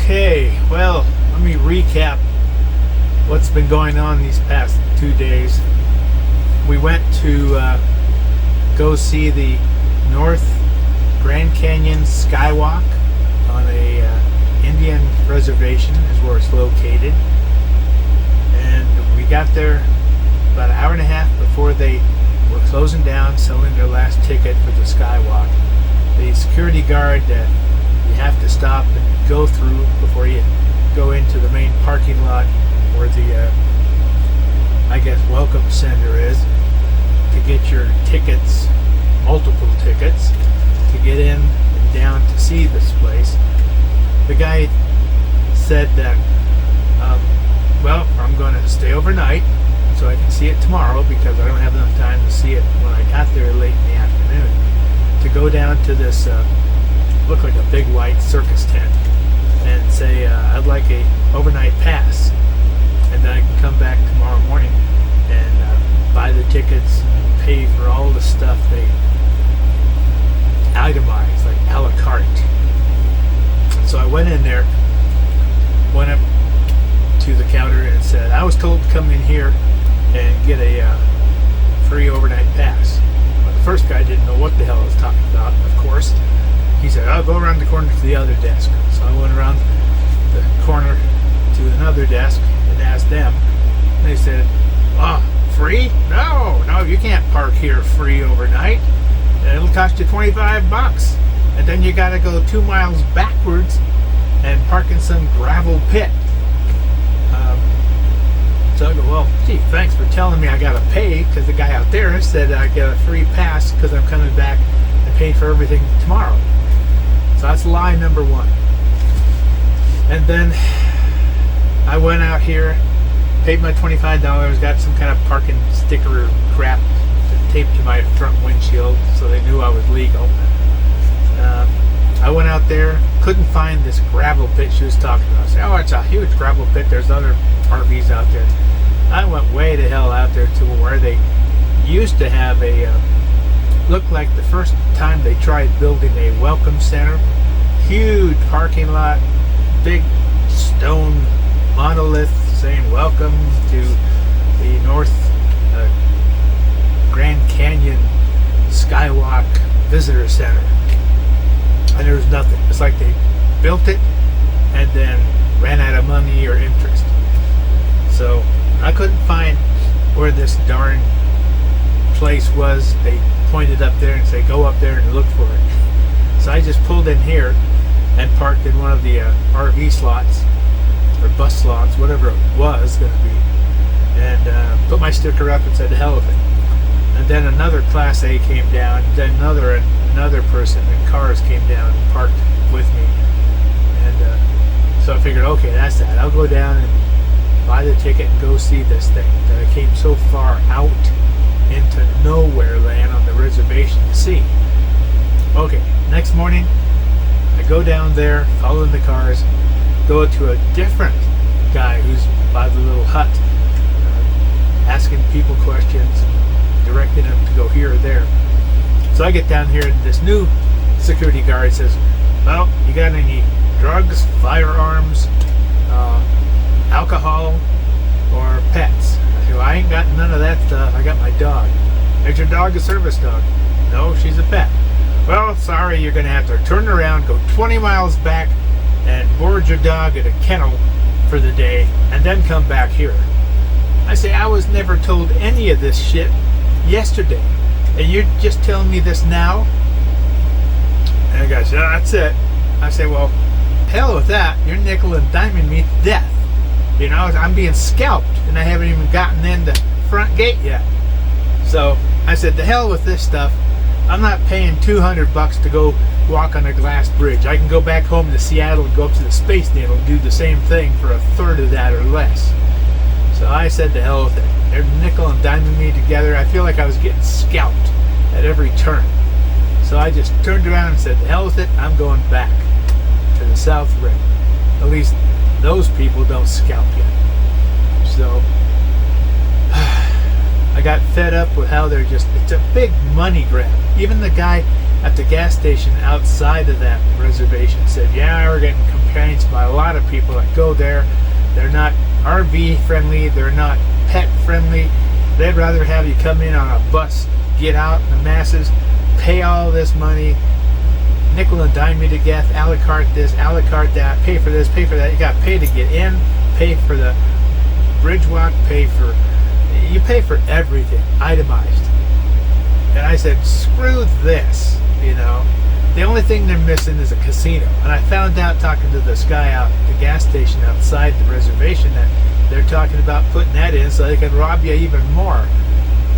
Okay, well, let me recap what's been going on these past 2 days. We went to go see the North Grand Canyon Skywalk on a Indian reservation is where it's located. And we got there about an hour and a half before they were closing down, selling their last ticket for the Skywalk. The security guard that you have to stop and go through before you go into the main parking lot where the I guess welcome center is to get your tickets, multiple tickets, to get in and down to see this place. The guy said that well, I'm going to stay overnight so I can see it tomorrow because I don't have enough time to see it when I got there late in the afternoon, to go down to this looked like a big white circus tent and say I'd like a overnight pass, and then I can come back tomorrow morning and buy the tickets and pay for all the stuff they itemize, like a la carte. So I went in there, went up to the counter and said I was told to come in here and get a free overnight pass. Well, the first guy didn't know what the hell I was talking about, of course. He said, I'll go around the corner to the other desk. So I went around the corner to another desk and asked them. And they said, free? No, you can't park here free overnight. It'll cost you $25. And then you got to go 2 miles backwards and park in some gravel pit. So I go, well, gee, thanks for telling me I got to pay, because the guy out there said I get a free pass because I'm coming back and paying for everything tomorrow. So that's lie number one. And then I went out here, paid my $25, got some kind of parking sticker crap taped to my front windshield so they knew I was legal. I went out there, couldn't find this gravel pit she was talking about. I said, it's a huge gravel pit. There's other RVs out there. I went way the hell out there to where they used to have a, looked like the first time they tried building a welcome center. Huge parking lot, big stone monolith saying welcome to the North Grand Canyon Skywalk Visitor Center. And there was nothing. It's like they built it and then ran out of money or interest. So I couldn't find where this darn place was. They pointed up there and said, go up there and look for it. So I just pulled in here and parked in one of the RV slots or bus slots, whatever it was going to be, and put my sticker up and said, the hell with it. And then another Class A came down, then another person in cars came down and parked with me. And so I figured, okay, that's that. I'll go down and buy the ticket and go see this thing that I came so far out into nowhere land on the reservation to see. Okay, next morning I go down there, follow the cars, go to a different guy who's by the little hut, asking people questions and directing them to go here or there. So I get down here and this new security guard says, well, you got any drugs, firearms, alcohol, or pets? I say, well, I ain't got none of that stuff. I got my dog. Is your dog a service dog? No, she's a pet. Well, sorry, you're going to have to turn around, go 20 miles back, and board your dog at a kennel for the day, and then come back here. I say, I was never told any of this shit yesterday, and you're just telling me this now? And the guy said, that's it. I say, well, hell with that. You're nickel and diming me to death. You know, I'm being scalped, and I haven't even gotten in the front gate yet. So I said, the hell with this stuff. I'm not paying $200 to go walk on a glass bridge. I can go back home to Seattle and go up to the Space Needle and do the same thing for a third of that or less. So I said, the hell with it. They're nickel and diming me together. I feel like I was getting scalped at every turn. So I just turned around and said, the hell with it. I'm going back to the South Rim. At least those people don't scalp you. So I got fed up with how they're just, it's a big money grab. Even the guy at the gas station outside of that reservation said, yeah, we're getting complaints by a lot of people that go there. They're not RV friendly, they're not pet friendly. They'd rather have you come in on a bus, get out in the masses, pay all this money, nickel and dime you to death, a la carte this, a la carte that, pay for this, pay for that. You got to pay to get in, pay for the bridge walk, you pay for everything, itemized. And I said, screw this, you know. The only thing they're missing is a casino. And I found out talking to this guy out at the gas station outside the reservation that they're talking about putting that in so they can rob you even more.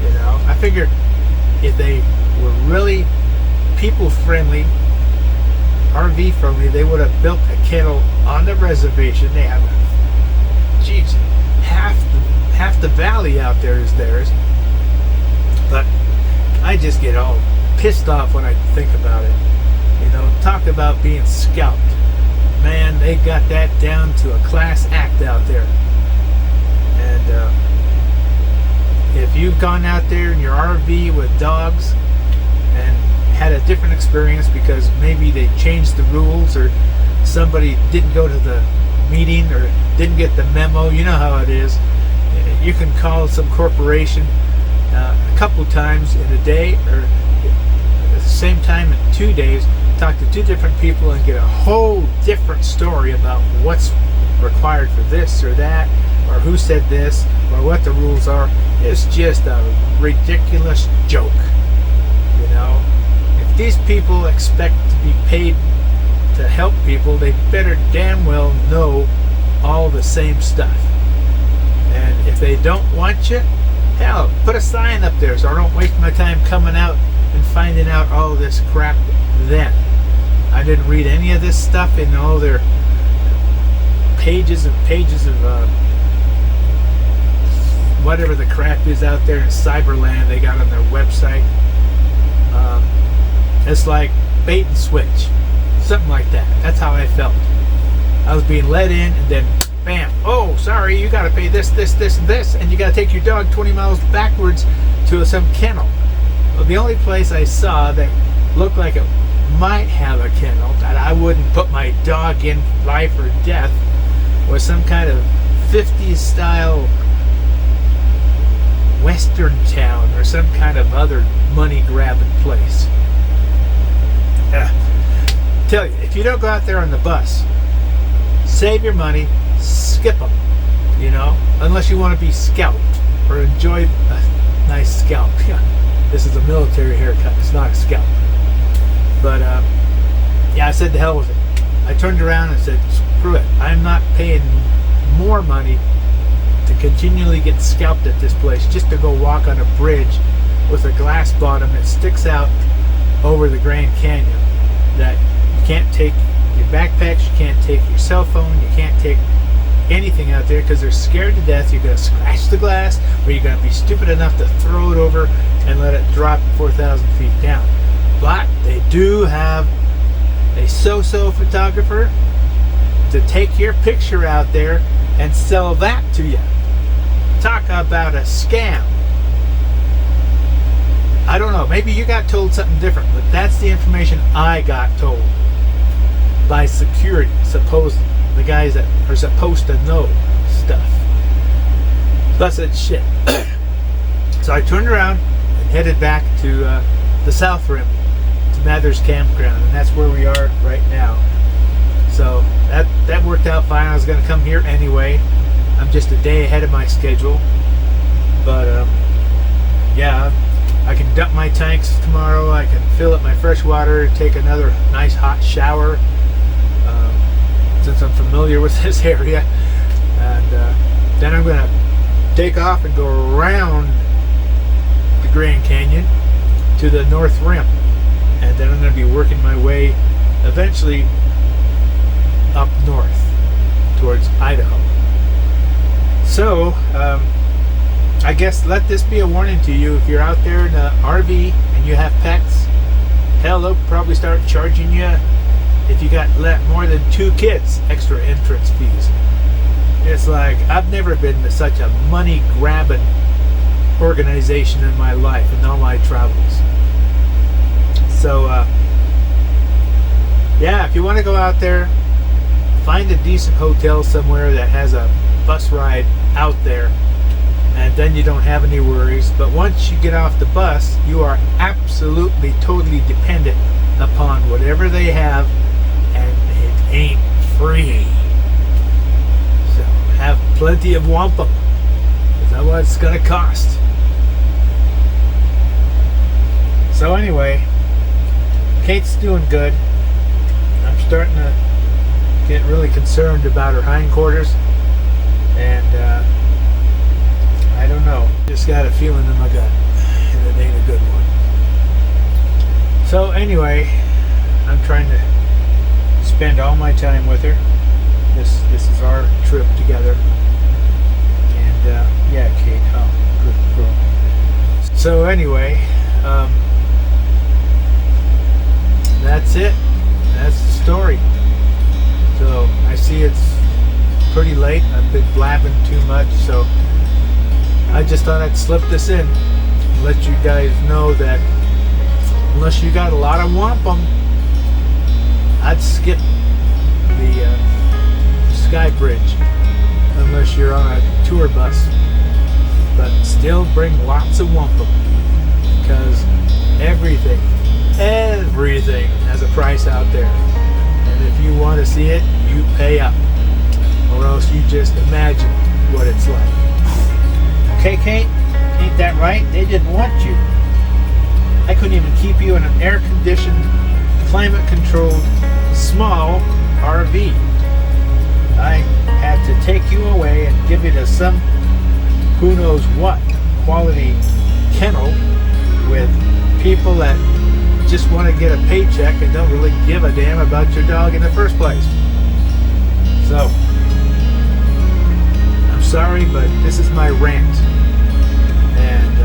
You know, I figured if they were really people friendly, RV friendly, they would have built a kennel on the reservation. They have, geez, half the valley out there is theirs. But I just get all pissed off when I think about it. You know, talk about being scalped. Man, they got that down to a class act out there. And if you've gone out there in your RV with dogs and had a different experience because maybe they changed the rules or somebody didn't go to the meeting or didn't get the memo, you know how it is. You can call some corporation a couple times in a day or at the same time in 2 days, talk to two different people and get a whole different story about what's required for this or that, or who said this, or what the rules are. It's just a ridiculous joke. You know, if these people expect to be paid to help people, they better damn well know all the same stuff. And if they don't want you, hell, put a sign up there so I don't waste my time coming out and finding out all this crap then. I didn't read any of this stuff in all their pages and pages of whatever the crap is out there in Cyberland they got on their website. It's like bait and switch, something like that. That's how I felt. I was being let in and then bam, oh sorry, you got to pay this, and you got to take your dog 20 miles backwards to some kennel. Well, the only place I saw that looked like it might have a kennel that I wouldn't put my dog in life or death was some kind of 50s style western town or some kind of other money grabbing place. Tell you, if you don't go out there on the bus, save your money, skip them, you know, unless you want to be scalped or enjoy a nice scalp. This is a military haircut, it's not a scalp. But yeah, I said the hell with it. I turned around and said, screw it, I'm not paying more money to continually get scalped at this place just to go walk on a bridge with a glass bottom that sticks out over the Grand Canyon, that you can't take your backpacks, you can't take your cell phone, you can't take anything out there because they're scared to death you're going to scratch the glass, or you're going to be stupid enough to throw it over and let it drop 4,000 feet down. But they do have a so-so photographer to take your picture out there and sell that to you. Talk about a scam. I don't know, maybe you got told something different, but that's the information I got told by security, supposedly. The guys that are supposed to know stuff. So I said, shit. So I turned around and headed back to the South Rim, to Mather's Campground, and that's where we are right now. So that worked out fine. I was going to come here anyway. I'm just a day ahead of my schedule. But yeah, I can dump my tanks tomorrow. I can fill up my fresh water, take another nice hot shower, since I'm familiar with this area. And then I'm going to take off and go around the Grand Canyon to the North Rim. And then I'm going to be working my way eventually up north towards Idaho. So, I guess let this be a warning to you. If you're out there in an RV and you have pets, hell, they'll probably start charging you, if you got more than 2 kids, extra entrance fees. It's like, I've never been to such a money grabbing organization in my life in all my travels. So yeah, if you want to go out there find a decent hotel somewhere that has a bus ride out there, and then you don't have any worries. But once you get off the bus, you are absolutely totally dependent upon whatever they have, and it ain't free. So have plenty of wampum, because that's what it's gonna cost. So anyway, Kate's doing good. I'm starting to get really concerned about her hindquarters, and I don't know, just got a feeling in my gut, and it ain't a good one. So anyway, I'm trying to spend all my time with her. This is our trip together, and yeah, Kate, oh, good girl. So anyway, that's it. That's the story. So I see it's pretty late. I've been blabbing too much, so I just thought I'd slip this in, let you guys know that unless you got a lot of wampum, I'd skip the Sky Bridge unless you're on a tour bus. But still bring lots of wampum, because everything has a price out there. And if you want to see it, you pay up, or else you just imagine what it's like. Okay, Kate, ain't that right? They didn't want you. I couldn't even keep you in an air-conditioned, climate-controlled, small RV. I had to take you away and give you to some who knows what quality kennel with people that just want to get a paycheck and don't really give a damn about your dog in the first place. So, I'm sorry, but this is my rant. And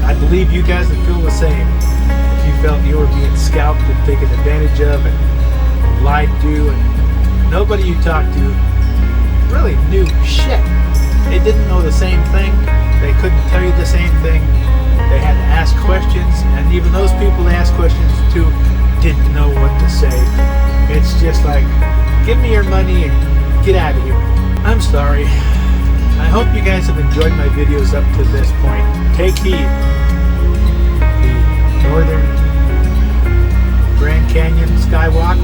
I believe you guys would feel the same if you felt you were being scalped and taken advantage of and lied to, and nobody you talked to really knew shit. They didn't know the same thing. They couldn't tell you the same thing. They had to ask questions, and even those people they asked questions to didn't know what to say. It's just like, give me your money and get out of here. I'm sorry. I hope you guys have enjoyed my videos up to this point. Take heed. The Northern Grand Canyon Skywalk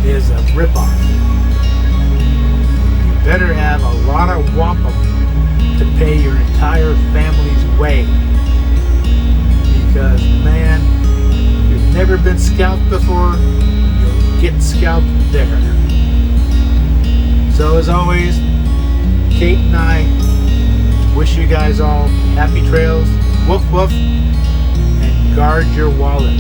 is a ripoff. You better have a lot of wampum to pay your entire family's way. Because, man, if you've never been scalped before, you'll get scalped there. So as always, Kate and I wish you guys all happy trails, woof woof, and guard your wallet.